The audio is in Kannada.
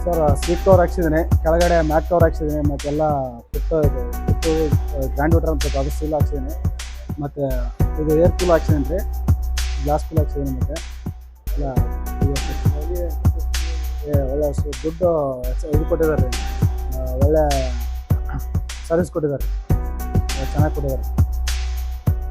ಸರ್ ಸೀಟ್ ಕವರ್ ಹಾಕ್ಸಿದ್ದೀನಿ, ಕೆಳಗಡೆ ಮ್ಯಾಟ್ ಕವರ್ ಹಾಕ್ಸಿದ್ದೀನಿ, ಮತ್ತೆಲ್ಲ ಪುಟ್ಟು ಗ್ರ್ಯಾಂಡ್ ವಾಟರ್ ಅಂತ ಅದು ಸೀಲ್ ಹಾಕ್ಸಿದ್ದೀನಿ, ಮತ್ತು ಇದು ಏರ್ ಕೂಲ್ ಹಾಕ್ಸಿದ್ದೀನಿ ರೀ, ಗ್ಲಾಸ್ ಕೂಲ್ ಹಾಕ್ಸಿದ್ದೀನಿ, ಮತ್ತು ಎಲ್ಲ ಒಳ್ಳೆ ದುಡ್ಡು ಇದು ಕೊಟ್ಟಿದ್ದಾರೆ ರೀ, ಒಳ್ಳೆ ಸರ್ವಿಸ್ ಕೊಟ್ಟಿದ್ದಾರೆ, ಚೆನ್ನಾಗಿ ಕೊಟ್ಟಿದ್ದಾರೆ.